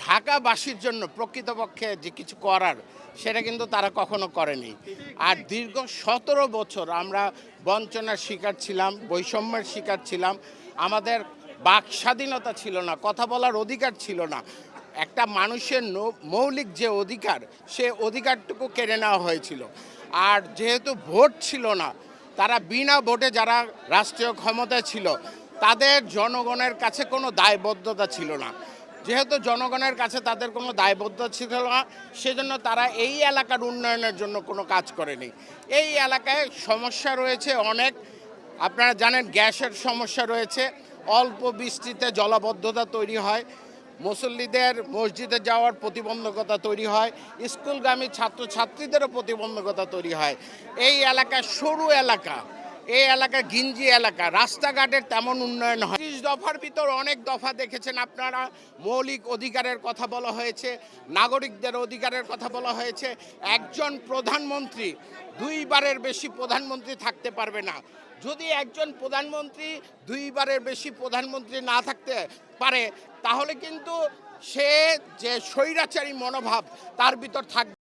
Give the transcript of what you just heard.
ঢাকাবাসীর জন্য প্রকৃতপক্ষে যে কিছু করার সেটা কিন্তু তারা কখনো করেনি। আর দীর্ঘ ১৭ বছর আমরা বঞ্চনার শিকার ছিলাম, বৈষম্যের শিকার ছিলাম। আমাদের বাক স্বাধীনতা ছিল না, কথা বলার অধিকার ছিল না। একটা মানুষের মৌলিক যে অধিকার, সে অধিকারটুকু কেড়ে নেওয়া হয়েছিল। আর যেহেতু ভোট ছিল না, তারা বিনা ভোটে যারা রাষ্ট্রীয় ক্ষমতায় ছিল, তাদের জনগণের কাছে কোনো দায়বদ্ধতা ছিল না। যেহেতু জনগণের কাছে তাদের কোনো দায়বদ্ধতা ছিল না, সেজন্য তারা এই এলাকার উন্নয়নের জন্য কোনো কাজ করেনি। এই এলাকায় সমস্যা রয়েছে অনেক। আপনারা জানেন গ্যাসের সমস্যা রয়েছে, অল্প বৃষ্টিতে জলাবদ্ধতা তৈরি হয়, মুসল্লিদের মসজিদে যাওয়ার প্রতিবন্ধকতা তৈরি হয়, স্কুলগামী ছাত্রছাত্রীদেরও প্রতিবন্ধকতা তৈরি হয়। এই এলাকা সরু এলাকা, এই এলাকা ঘিঞ্জি এলাকা, রাস্তাঘাটের তেমন উন্নয়ন হয়। ৩০ দফার ভিতর অনেক দফা দেখেছেন আপনারা। মৌলিক অধিকারের কথা বলা হয়েছে, নাগরিকদের অধিকারের কথা বলা হয়েছে। একজন প্রধানমন্ত্রী দুইবারের বেশি প্রধানমন্ত্রী থাকতে পারবে না। যদি একজন প্রধানমন্ত্রী দুইবারের বেশি প্রধানমন্ত্রী না থাকতে পারে, তাহলে কিন্তু সে যে স্বৈরাচারী মনোভাব তার ভিতর থাকবে।